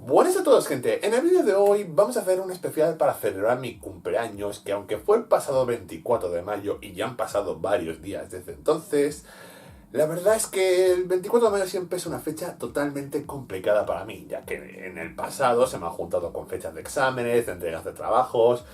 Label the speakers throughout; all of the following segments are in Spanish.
Speaker 1: Buenas a todos, gente. En el vídeo de hoy vamos a hacer un especial para celebrar mi cumpleaños, que aunque fue el pasado 24 de mayo y ya han pasado varios días desde entonces, la verdad es que el 24 de mayo siempre es una fecha totalmente complicada para mí, ya que en el pasado se me ha juntado con fechas de exámenes, de entregas de trabajos,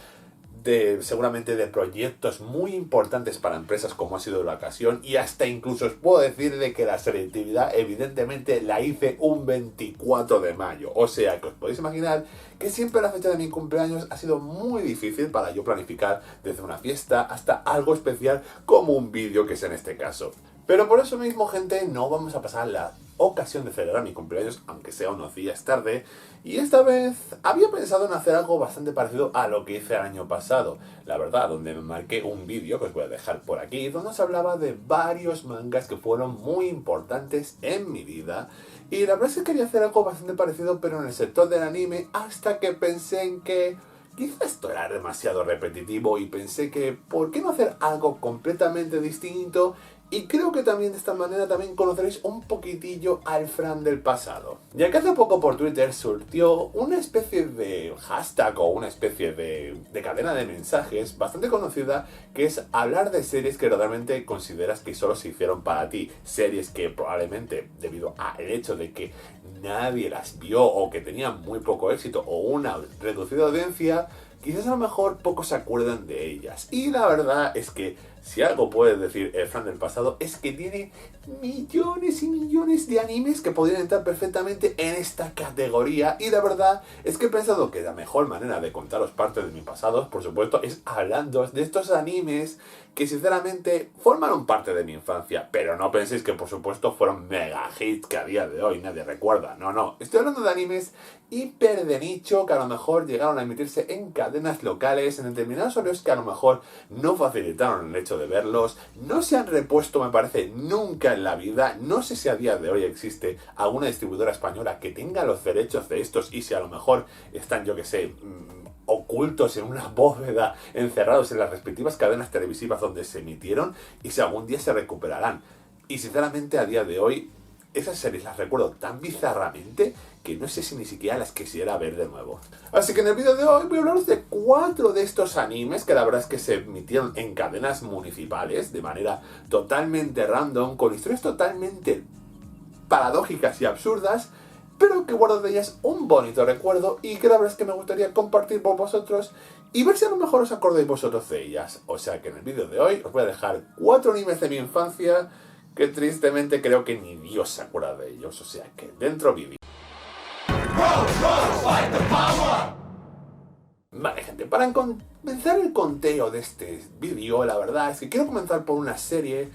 Speaker 1: seguramente de proyectos muy importantes para empresas como ha sido la ocasión, y hasta incluso os puedo decir de que la selectividad evidentemente la hice un 24 de mayo, o sea que os podéis imaginar que siempre la fecha de mi cumpleaños ha sido muy difícil para yo planificar, desde una fiesta hasta algo especial como un vídeo, que es en este caso. Pero por eso mismo, gente, no vamos a pasar la ocasión de celebrar mi cumpleaños, aunque sea unos días tarde, y esta vez había pensado en hacer algo bastante parecido a lo que hice el año pasado, la verdad, donde me marqué un vídeo que os voy a dejar por aquí, donde os hablaba de varios mangas que fueron muy importantes en mi vida, y la verdad es que quería hacer algo bastante parecido, pero en el sector del anime, hasta que pensé en que quizá esto era demasiado repetitivo y pensé que ¿por qué no hacer algo completamente distinto? Y creo que también de esta manera también conoceréis un poquitillo al Fran del pasado. Ya que hace poco por Twitter surgió una especie de hashtag o una especie de cadena de mensajes bastante conocida, que es hablar de series que realmente consideras que solo se hicieron para ti. Series que probablemente, debido al hecho de que nadie las vio o que tenían muy poco éxito o una reducida audiencia, quizás a lo mejor pocos se acuerdan de ellas. Y la verdad es que si algo puede decir el Fran del pasado es que tiene millones y millones de animes que podrían entrar perfectamente en esta categoría, y la verdad es que he pensado que la mejor manera de contaros parte de mi pasado, por supuesto, es hablando de estos animes que sinceramente formaron parte de mi infancia, pero no penséis que por supuesto fueron mega hits que a día de hoy nadie recuerda. No, estoy hablando de animes hiper de nicho que a lo mejor llegaron a emitirse en cadenas locales, en determinados horarios que a lo mejor no facilitaron el hecho de verlos, no se han repuesto, me parece, nunca en la vida. No sé si a día de hoy existe alguna distribuidora española que tenga los derechos de estos, y si a lo mejor están, yo que sé, ocultos en una bóveda, encerrados en las respectivas cadenas televisivas donde se emitieron, y si algún día se recuperarán. Y sinceramente a día de hoy esas series las recuerdo tan bizarramente que no sé si ni siquiera las quisiera ver de nuevo. Así que en el vídeo de hoy voy a hablaros de 4 de estos animes que la verdad es que se emitieron en cadenas municipales de manera totalmente random, con historias totalmente paradójicas y absurdas, pero que guardo de ellas un bonito recuerdo y que la verdad es que me gustaría compartir por vosotros y ver si a lo mejor os acordáis vosotros de ellas. O sea que en el vídeo de hoy os voy a dejar 4 animes de mi infancia que tristemente creo que ni Dios se acuerda de ellos. O sea que dentro vídeo. Vale, gente, para comenzar el conteo de este vídeo, la verdad es que quiero comenzar por una serie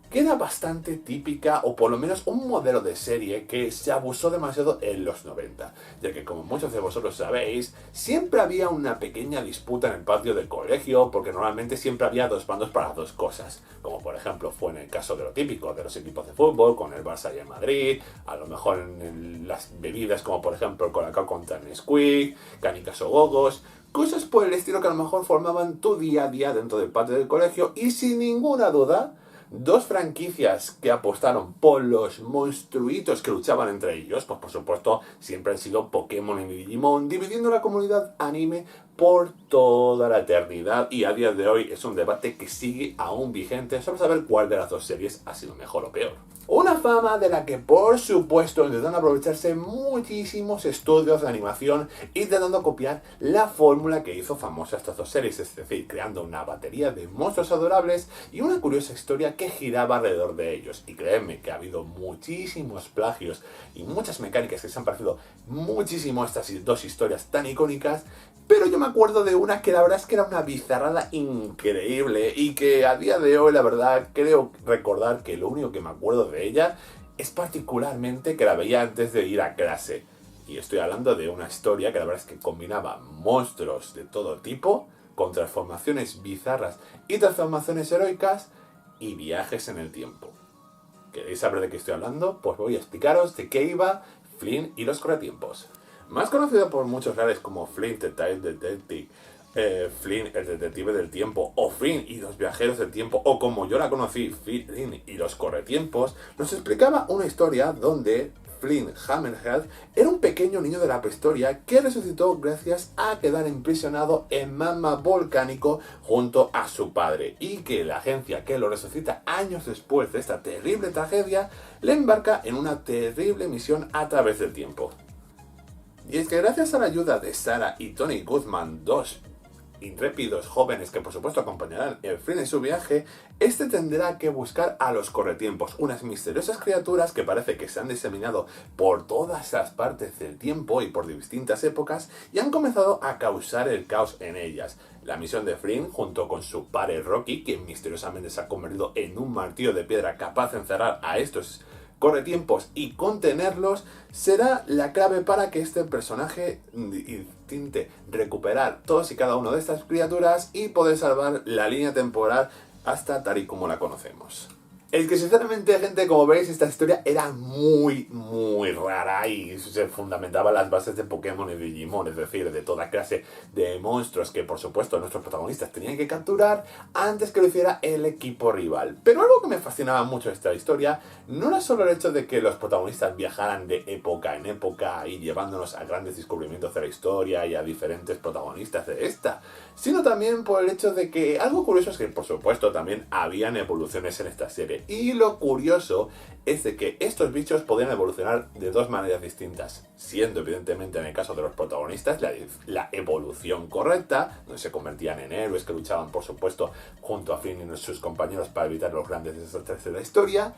Speaker 1: que era bastante típica, o por lo menos un modelo de serie que se abusó demasiado en los 90, ya que, como muchos de vosotros sabéis, siempre había una pequeña disputa en el patio del colegio, porque normalmente siempre había dos bandos para dos cosas, como por ejemplo fue en el caso de lo típico de los equipos de fútbol, con el Barça y el Madrid, a lo mejor en las bebidas como por ejemplo el Colacao contra el Nesquik, canicas o gogos, cosas por el estilo que a lo mejor formaban tu día a día dentro del patio del colegio. Y sin ninguna duda, dos franquicias que apostaron por los monstruitos que luchaban entre ellos, pues por supuesto siempre han sido Pokémon y Digimon, dividiendo la comunidad anime por toda la eternidad, y a día de hoy es un debate que sigue aún vigente sobre saber cuál de las dos series ha sido mejor o peor. Una fama de la que por supuesto intentan aprovecharse muchísimos estudios de animación, intentando copiar la fórmula que hizo famosa estas dos series, es decir, creando una batería de monstruos adorables y una curiosa historia que giraba alrededor de ellos. Y créanme que ha habido muchísimos plagios y muchas mecánicas que se han parecido muchísimo a estas dos historias tan icónicas, pero yo me acuerdo de una que la verdad es que era una bizarrada increíble y que a día de hoy la verdad creo recordar que lo único que me acuerdo de ella es particularmente que la veía antes de ir a clase. Y estoy hablando de una historia que la verdad es que combinaba monstruos de todo tipo, con transformaciones bizarras y transformaciones heroicas y viajes en el tiempo. ¿Queréis saber de qué estoy hablando? Pues voy a explicaros de qué iba Flynn y los corretiempos. Más conocido por muchos reales como Flynn the Time Detective, Flynn el detective del tiempo, o Flynn y los viajeros del tiempo, o como yo la conocí, Flynn y los corretiempos, nos explicaba una historia donde Flynn Hammerhead era un pequeño niño de la prehistoria que resucitó gracias a quedar imprisionado en magma volcánico junto a su padre, y que la agencia que lo resucita años después de esta terrible tragedia le embarca en una terrible misión a través del tiempo. Y es que gracias a la ayuda de Sarah y Tony Goodman, dos intrépidos jóvenes que por supuesto acompañarán a Flynn en su viaje, este tendrá que buscar a los corretiempos, unas misteriosas criaturas que parece que se han diseminado por todas las partes del tiempo y por distintas épocas y han comenzado a causar el caos en ellas. La misión de Flynn, junto con su padre Rocky, quien misteriosamente se ha convertido en un martillo de piedra capaz de encerrar a estos corretiempos y contenerlos, será la clave para que este personaje intente recuperar todos y cada uno de estas criaturas y poder salvar la línea temporal hasta tal y como la conocemos. Es que sinceramente, gente, como veis, esta historia era muy rara y se fundamentaba en las bases de Pokémon y Digimon, es decir, de toda clase de monstruos que por supuesto nuestros protagonistas tenían que capturar antes que lo hiciera el equipo rival. Pero algo que me fascinaba mucho de esta historia no era solo el hecho de que los protagonistas viajaran de época en época y llevándonos a grandes descubrimientos de la historia y a diferentes protagonistas de esta, sino también por el hecho de que algo curioso es que por supuesto también habían evoluciones en esta serie. Y lo curioso es de que estos bichos podían evolucionar de dos maneras distintas, siendo evidentemente en el caso de los protagonistas la evolución correcta, donde se convertían en héroes que luchaban por supuesto junto a Flynn y sus compañeros para evitar los grandes desastres de la historia.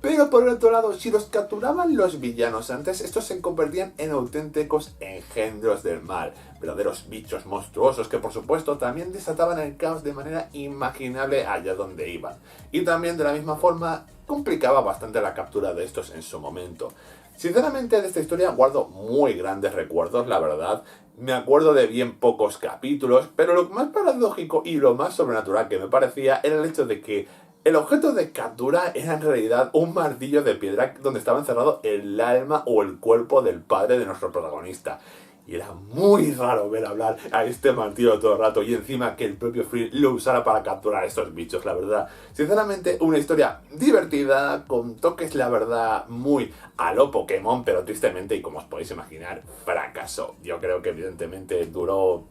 Speaker 1: Pero por el otro lado, si los capturaban los villanos antes, estos se convertían en auténticos engendros del mal, verdaderos bichos monstruosos que por supuesto también desataban el caos de manera inimaginable allá donde iban. Y también de la misma forma complicaba bastante la captura de estos en su momento. Sinceramente de esta historia guardo muy grandes recuerdos, la verdad. Me acuerdo de bien pocos capítulos, pero lo más paradójico y lo más sobrenatural que me parecía era el hecho de que el objeto de captura era en realidad un martillo de piedra donde estaba encerrado el alma o el cuerpo del padre de nuestro protagonista. Y era muy raro ver hablar a este martillo todo el rato y encima que el propio Flynn lo usara para capturar a estos bichos, la verdad. Sinceramente, una historia divertida, con toques, la verdad, muy a lo Pokémon, pero tristemente, y como os podéis imaginar, fracasó. Yo creo que evidentemente duró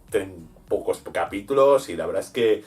Speaker 1: pocos capítulos y la verdad es que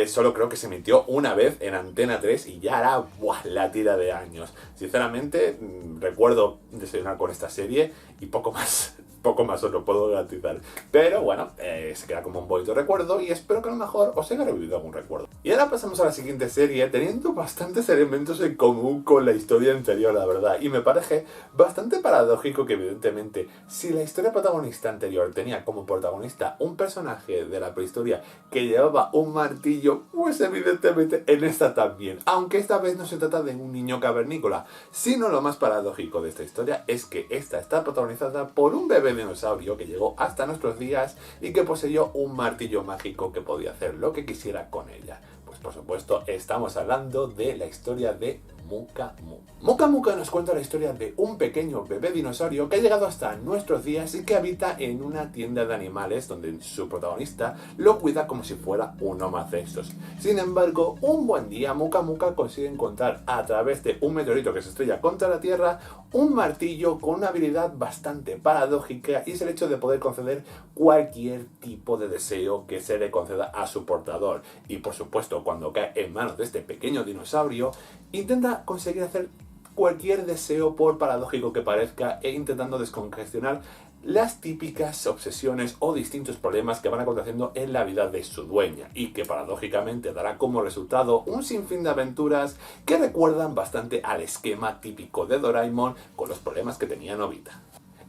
Speaker 1: solo creo que se emitió una vez en Antena 3 y ya era la tira de años. Sinceramente, recuerdo desayunar con esta serie y poco más. Poco más os lo puedo garantizar. Pero bueno, se queda como un bonito recuerdo y espero que a lo mejor os haya revivido algún recuerdo. Y ahora pasamos a la siguiente serie, teniendo bastantes elementos en común con la historia anterior, la verdad. Y me parece bastante paradójico que evidentemente, si la historia protagonista anterior tenía como protagonista un personaje de la prehistoria que llevaba un martillo, pues evidentemente en esta también. Aunque esta vez no se trata de un niño cavernícola, sino lo más paradójico de esta historia es que esta está protagonizada por un bebé dinosaurio que llegó hasta nuestros días y que poseyó un martillo mágico que podía hacer lo que quisiera con ella. Pues por supuesto estamos hablando de la historia de Muka Mu. Muka Muka nos cuenta la historia de un pequeño bebé dinosaurio que ha llegado hasta nuestros días y que habita en una tienda de animales donde su protagonista lo cuida como si fuera uno más de estos. Sin embargo, un buen día Muka Muka consigue encontrar a través de un meteorito que se estrella contra la Tierra un martillo con una habilidad bastante paradójica y es el hecho de poder conceder cualquier tipo de deseo que se le conceda a su portador. Y por supuesto, cuando cae en manos de este pequeño dinosaurio, intenta conseguir hacer cualquier deseo, por paradójico que parezca, e intentando descongestionar las típicas obsesiones o distintos problemas que van aconteciendo en la vida de su dueña y que paradójicamente dará como resultado un sinfín de aventuras que recuerdan bastante al esquema típico de Doraemon con los problemas que tenía Nobita.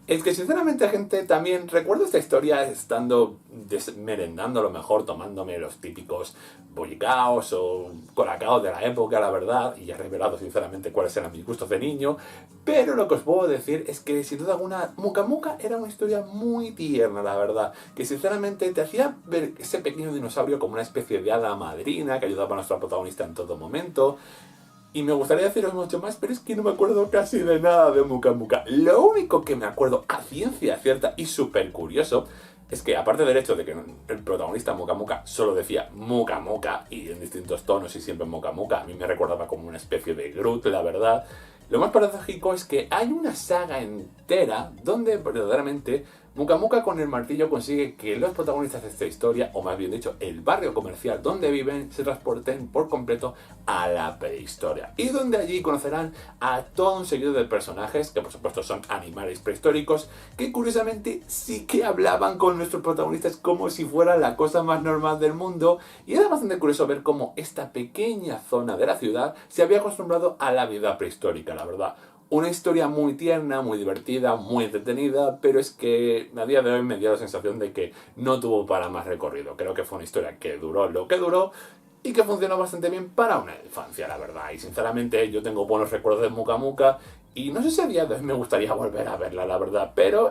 Speaker 1: Es que sinceramente, gente, también recuerdo esta historia estando merendando a lo mejor, tomándome los típicos bollicaos o colacaos de la época, la verdad, y ya he revelado sinceramente cuáles eran mis gustos de niño, pero lo que os puedo decir es que sin duda alguna Muka Muka era una historia muy tierna, la verdad, que sinceramente te hacía ver ese pequeño dinosaurio como una especie de hada madrina que ayudaba a nuestra protagonista en todo momento. Y me gustaría deciros mucho más, pero es que no me acuerdo casi de nada de Muka Muka. Lo único que me acuerdo a ciencia cierta y súper curioso es que, aparte del hecho de que el protagonista Muka Muka solo decía Muka Muka y en distintos tonos y siempre Muka Muka, a mí me recordaba como una especie de Groot, la verdad. Lo más paradójico es que hay una saga entera donde verdaderamente Muka Muka con el martillo consigue que los protagonistas de esta historia, o más bien dicho, el barrio comercial donde viven, se transporten por completo a la prehistoria. Y donde allí conocerán a todo un seguido de personajes, que por supuesto son animales prehistóricos, que curiosamente sí que hablaban con nuestros protagonistas como si fuera la cosa más normal del mundo. Y era bastante curioso ver cómo esta pequeña zona de la ciudad se había acostumbrado a la vida prehistórica, la verdad. Una historia muy tierna, muy divertida, muy entretenida, pero es que a día de hoy me dio la sensación de que no tuvo para más recorrido. Creo que fue una historia que duró lo que duró y que funcionó bastante bien para una infancia, la verdad. Y sinceramente yo tengo buenos recuerdos de Muka Muka y no sé si a día de hoy me gustaría volver a verla, la verdad, pero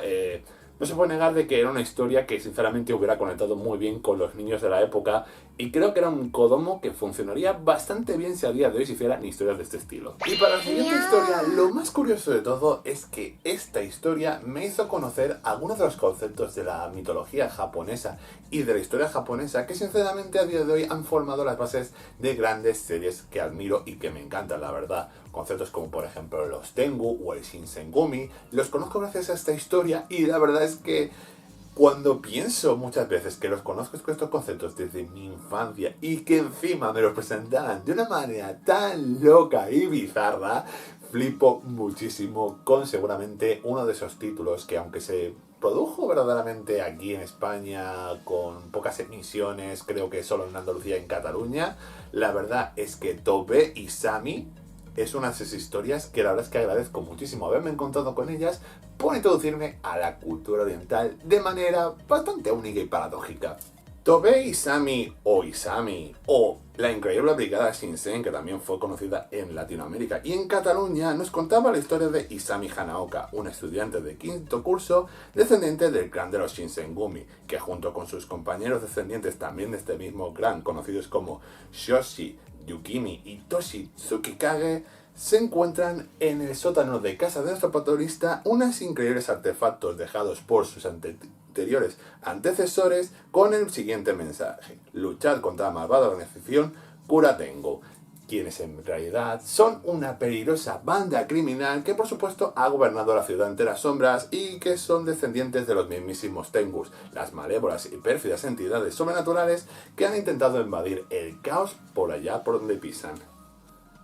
Speaker 1: no se puede negar de que era una historia que sinceramente hubiera conectado muy bien con los niños de la época y creo que era un Kodomo que funcionaría bastante bien si a día de hoy se hicieran historias de este estilo. Y para la siguiente historia, lo más curioso de todo es que esta historia me hizo conocer algunos de los conceptos de la mitología japonesa y de la historia japonesa que sinceramente a día de hoy han formado las bases de grandes series que admiro y que me encantan, la verdad. Conceptos como por ejemplo los Tengu o el Shinsengumi, los conozco gracias a esta historia y la verdad es que cuando pienso muchas veces que los conozco estos conceptos desde mi infancia y que encima me los presentaran de una manera tan loca y bizarra, flipo muchísimo con seguramente uno de esos títulos que aunque se produjo verdaderamente aquí en España con pocas emisiones, creo que solo en Andalucía y en Cataluña, la verdad es que Tobe y Sami es una de esas historias que la verdad es que agradezco muchísimo haberme encontrado con ellas por introducirme a la cultura oriental de manera bastante única y paradójica. Tobei Isami o Isami o la increíble brigada Shinsen, que también fue conocida en Latinoamérica y en Cataluña, nos contaba la historia de Isami Hanaoka, un estudiante de quinto curso descendiente del clan de los Shinsengumi, que junto con sus compañeros descendientes también de este mismo clan, conocidos como Shoshi, Yukimi y Toshi Tsukikage, se encuentran en el sótano de casa de nuestro protagonista unos increíbles artefactos dejados por sus anteriores antecesores con el siguiente mensaje: luchad contra la malvada organización Kuratengo, quienes en realidad son una peligrosa banda criminal que por supuesto ha gobernado la ciudad entre las sombras y que son descendientes de los mismísimos Tengus, las malévolas y pérfidas entidades sobrenaturales que han intentado invadir el caos por allá por donde pisan.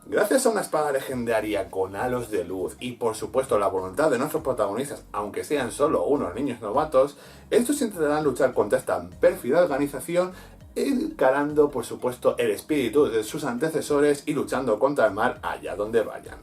Speaker 1: Gracias a una espada legendaria con halos de luz y por supuesto la voluntad de nuestros protagonistas, aunque sean solo unos niños novatos, estos intentarán luchar contra esta pérfida organización, encarando por supuesto el espíritu de sus antecesores y luchando contra el mal allá donde vayan.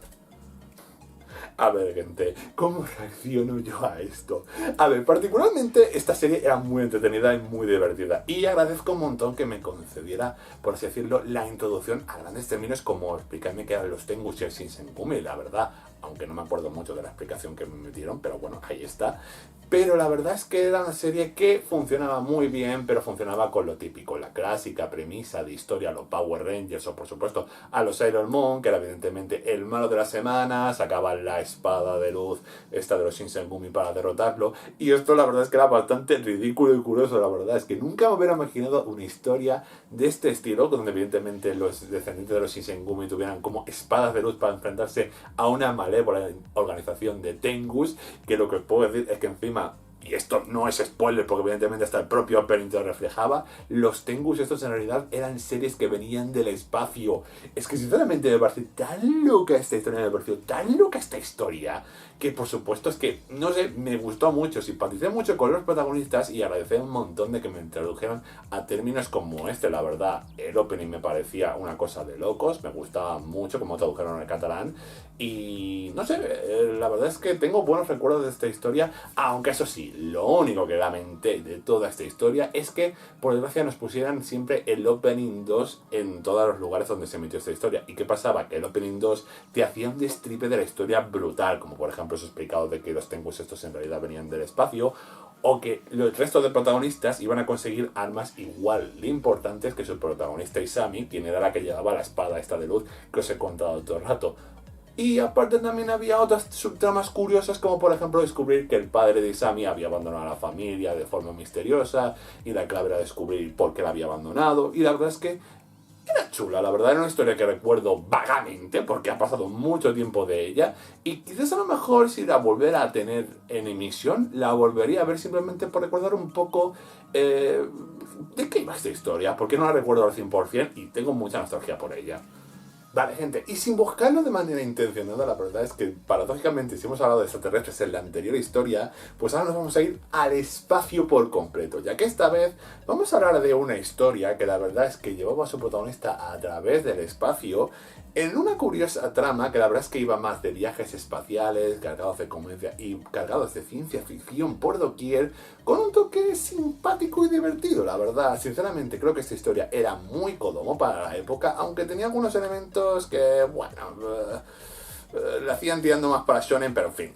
Speaker 1: A ver, gente, ¿cómo reacciono yo a esto? A ver, particularmente esta serie era muy entretenida y muy divertida. Y agradezco un montón que me concediera, por así decirlo, la introducción a grandes términos como explicarme qué eran los Tengus y el Shinsengumi, la verdad. Aunque no me acuerdo mucho de la explicación que me metieron, pero bueno, ahí está. Pero la verdad es que era una serie que funcionaba muy bien, pero funcionaba con lo típico, la clásica premisa de historia a los Power Rangers o por supuesto a los Sailor Moon, que era evidentemente el malo de la semana, sacaban la espada de luz, esta de los Shinsengumi para derrotarlo, y esto la verdad es que era bastante ridículo y curioso, la verdad es que nunca me hubiera imaginado una historia de este estilo, donde evidentemente los descendientes de los Shinsengumi tuvieran como espadas de luz para enfrentarse a una malévola organización de Tengus, que lo que os puedo decir es que encima, y esto no es spoiler porque evidentemente hasta el propio opening te lo reflejaba, los Tengus estos en realidad eran seres que venían del espacio. Es que sinceramente me parece tan loca esta historia, me pareció tan loca esta historia, que por supuesto es que, no sé, me gustó mucho, simpaticé mucho con los protagonistas y agradecí un montón de que me introdujeran a términos como este, la verdad. El opening me parecía una cosa de locos, me gustaba mucho como tradujeron al catalán y no sé, la verdad es que tengo buenos recuerdos de esta historia, aunque eso sí, lo único que lamenté de toda esta historia es que por desgracia nos pusieran siempre el opening 2 en todos los lugares donde se emitió esta historia. ¿Y qué pasaba? Que el opening 2 te hacía un destripe de la historia brutal, como por ejemplo os he explicado de que los Tengus estos en realidad venían del espacio, o que el resto de protagonistas iban a conseguir armas igual de importantes que su protagonista Isami, quien era la que llevaba la espada esta de luz que os he contado todo el rato. Y aparte también había otras subtramas curiosas, como por ejemplo descubrir que el padre de Isami había abandonado a la familia de forma misteriosa, y la clave era descubrir por qué la había abandonado, y la verdad es que Era chula, la verdad era una historia que recuerdo vagamente porque ha pasado mucho tiempo de ella y quizás a lo mejor si la volviera a tener en emisión la volvería a ver simplemente por recordar un poco de qué iba esta historia, porque no la recuerdo al 100% y tengo mucha nostalgia por ella. Vale, gente, y sin buscarlo de manera intencionada, la verdad es que paradójicamente, si hemos hablado de extraterrestres en la anterior historia, pues ahora nos vamos a ir al espacio por completo, ya que esta vez vamos a hablar de una historia que la verdad es que llevaba a su protagonista a través del espacio en una curiosa trama que la verdad es que iba más de viajes espaciales, cargados de comedia y cargados de ciencia ficción por doquier, con un toque simpático y divertido, la verdad. Sinceramente creo que esta historia era muy Kodomo para la época, aunque tenía algunos elementos que, bueno, la hacían tirando más para shonen, pero en fin.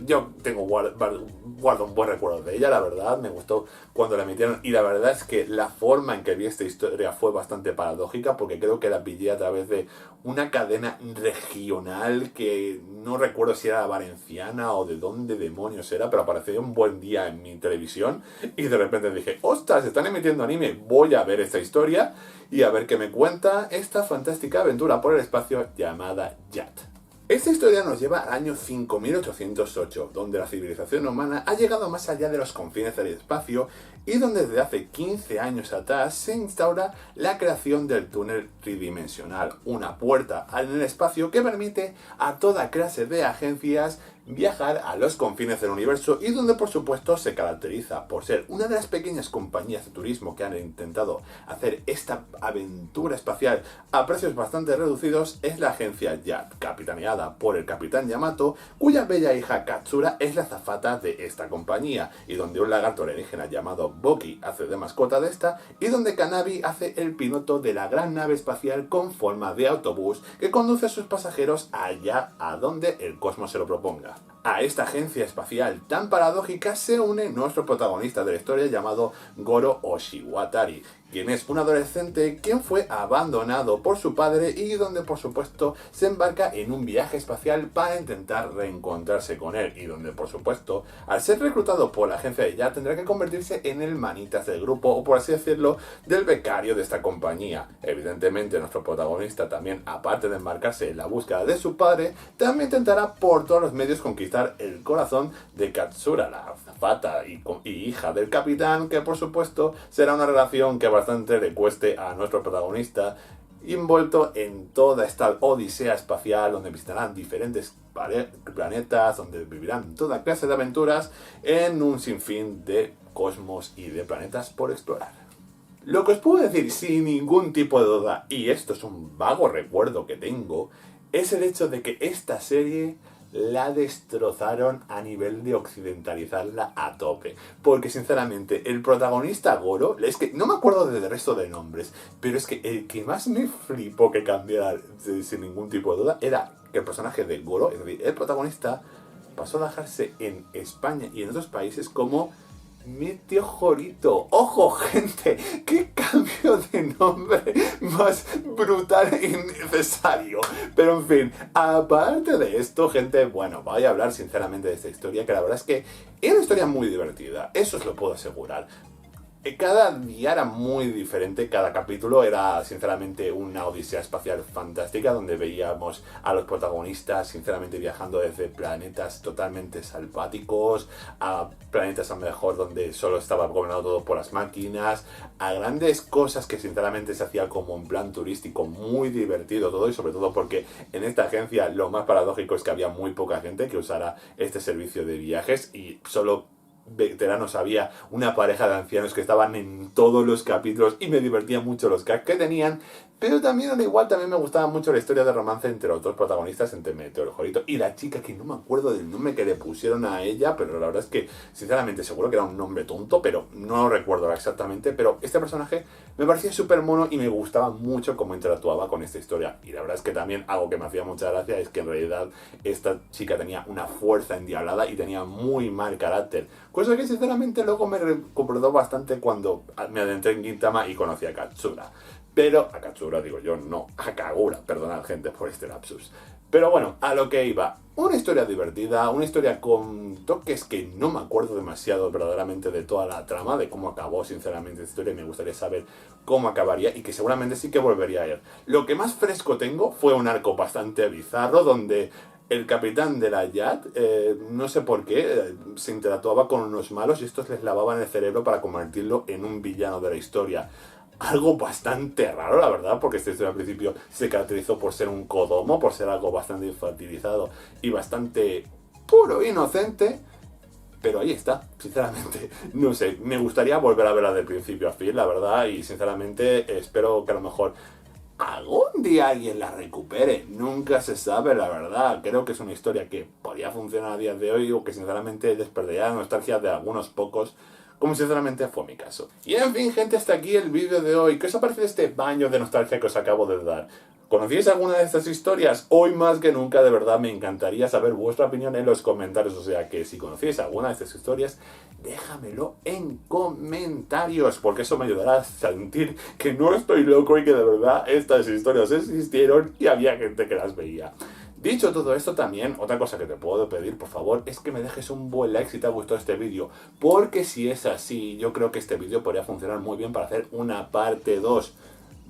Speaker 1: Yo guardo un buen recuerdo de ella, la verdad. Me gustó cuando la emitieron y la verdad es que la forma en que vi esta historia fue bastante paradójica porque creo que la pillé a través de una cadena regional que no recuerdo si era valenciana o de dónde demonios era, pero apareció un buen día en mi televisión y de repente dije, ostras, están emitiendo anime, voy a ver esta historia y a ver qué me cuenta esta fantástica aventura por el espacio llamada Yat. Esta historia nos lleva al año 5808, donde la civilización humana ha llegado más allá de los confines del espacio y donde desde hace 15 años atrás se instaura la creación del túnel tridimensional, una puerta en el espacio que permite a toda clase de agencias viajar a los confines del universo y donde por supuesto se caracteriza por ser una de las pequeñas compañías de turismo que han intentado hacer esta aventura espacial a precios bastante reducidos es la agencia YAT, capitaneada por el capitán Yamato, cuya bella hija Katsura es la azafata de esta compañía y donde un lagarto alienígena llamado Boki hace de mascota de esta y donde Kanabi hace el piloto de la gran nave espacial con forma de autobús que conduce a sus pasajeros allá a donde el cosmos se lo proponga. A esta agencia espacial tan paradójica se une nuestro protagonista de la historia llamado Goro Oshiwatari, quien es un adolescente quien fue abandonado por su padre y donde por supuesto se embarca en un viaje espacial para intentar reencontrarse con él y donde por supuesto al ser reclutado por la agencia de YAT tendrá que convertirse en el manitas del grupo o por así decirlo del becario de esta compañía. Evidentemente nuestro protagonista también, aparte de embarcarse en la búsqueda de su padre, también intentará por todos los medios conquistar el corazón de Katsura, la azafata y hija del capitán, que por supuesto será una relación que bastante le cueste a nuestro protagonista, envuelto en toda esta odisea espacial donde visitarán diferentes planetas, donde vivirán toda clase de aventuras en un sinfín de cosmos y de planetas por explorar. Lo que os puedo decir sin ningún tipo de duda, y esto es un vago recuerdo que tengo, es el hecho de que esta serie la destrozaron a nivel de occidentalizarla a tope. Porque sinceramente, el protagonista Goro, es que no me acuerdo del resto de nombres, pero es que el que más me flipó que cambiara sin ningún tipo de duda era que el personaje de Goro, es decir, el protagonista, pasó a dejarse en España y en otros países como Meteorito. ¡Ojo, gente! ¡Qué cambio de nombre más brutal e innecesario! Pero en fin, aparte de esto, gente, bueno, voy a hablar sinceramente de esta historia, que la verdad es que era una historia muy divertida, eso os lo puedo asegurar. Cada día era muy diferente, cada capítulo era sinceramente una odisea espacial fantástica donde veíamos a los protagonistas sinceramente viajando desde planetas totalmente selváticos a planetas a lo mejor donde solo estaba gobernado todo por las máquinas, a grandes cosas que sinceramente se hacía como un plan turístico muy divertido todo y sobre todo porque en esta agencia lo más paradójico es que había muy poca gente que usara este servicio de viajes y solo veteranos, había una pareja de ancianos que estaban en todos los capítulos y me divertía mucho los gags que tenían, pero también al igual también me gustaba mucho la historia de romance entre los dos protagonistas, entre Meteorito y la chica que no me acuerdo del nombre que le pusieron a ella, pero la verdad es que sinceramente seguro que era un nombre tonto, pero no lo recuerdo exactamente, pero este personaje me parecía súper mono y me gustaba mucho cómo interactuaba con esta historia y la verdad es que también algo que me hacía mucha gracia es que en realidad esta chica tenía una fuerza endiablada y tenía muy mal carácter, cosa que sinceramente luego me recordó bastante cuando me adentré en Gintama y conocí a Katsura. pero a Katsura digo yo, no, a Kagura, perdonad gente por este lapsus. Pero bueno, a lo que iba, una historia divertida, una historia con toques que no me acuerdo demasiado verdaderamente de toda la trama, de cómo acabó sinceramente esta historia, y me gustaría saber cómo acabaría y que seguramente sí que volvería a ir. Lo que más fresco tengo fue un arco bastante bizarro donde el capitán de la Yat, no sé por qué, se interactuaba con unos malos y estos les lavaban el cerebro para convertirlo en un villano de la historia. Algo bastante raro, la verdad, porque esta historia al principio se caracterizó por ser un kodomo, por ser algo bastante infantilizado y bastante puro e inocente. Pero ahí está, sinceramente. No sé, me gustaría volver a verla de principio a fin, la verdad, y sinceramente espero que a lo mejor algún día alguien la recupere. Nunca se sabe, la verdad. Creo que es una historia que podría funcionar a día de hoy o que sinceramente despertaría la nostalgia de algunos pocos, como sinceramente fue mi caso. Y en fin, gente, hasta aquí el vídeo de hoy. ¿Qué os ha parecido este baño de nostalgia que os acabo de dar? ¿Conocíais alguna de estas historias? Hoy más que nunca, de verdad, me encantaría saber vuestra opinión en los comentarios. O sea que si conocíais alguna de estas historias, déjamelo en comentarios, porque eso me ayudará a sentir que no estoy loco y que de verdad estas historias existieron y había gente que las veía. Dicho todo esto, también otra cosa que te puedo pedir, por favor, es que me dejes un buen like si te ha gustado este vídeo, porque si es así, yo creo que este vídeo podría funcionar muy bien para hacer una parte 2.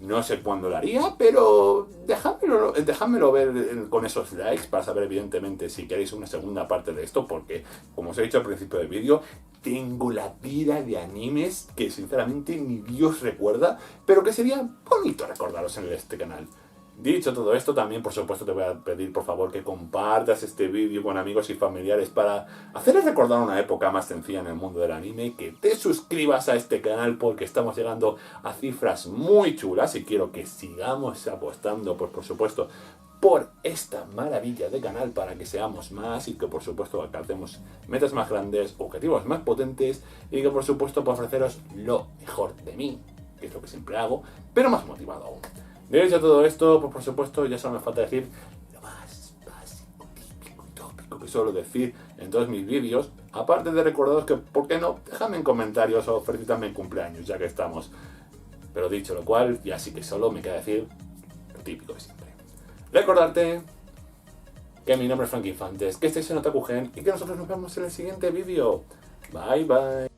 Speaker 1: No sé cuándo lo haría, pero dejádmelo ver con esos likes para saber evidentemente si queréis una segunda parte de esto, porque como os he dicho al principio del vídeo, tengo la vida de animes que sinceramente ni Dios recuerda, pero que sería bonito recordaros en este canal. Dicho todo esto, también por supuesto te voy a pedir por favor que compartas este vídeo con amigos y familiares para hacerles recordar una época más sencilla en el mundo del anime, y que te suscribas a este canal porque estamos llegando a cifras muy chulas y quiero que sigamos apostando por supuesto por esta maravilla de canal para que seamos más y que por supuesto alcancemos metas más grandes, objetivos más potentes y que por supuesto pueda ofreceros lo mejor de mí, que es lo que siempre hago, pero más motivado aún. Dicho todo esto, pues por supuesto ya solo me falta decir lo más básico, típico y tópico que suelo decir en todos mis vídeos, aparte de recordaros que, ¿por qué no? Dejadme en comentarios o felicitadme en cumpleaños, ya que estamos. Pero dicho lo cual, ya sí que solo me queda decir lo típico de siempre. Recordarte que mi nombre es Frank Infantes, que estáis en Otaku Gen y que nosotros nos vemos en el siguiente vídeo. Bye bye.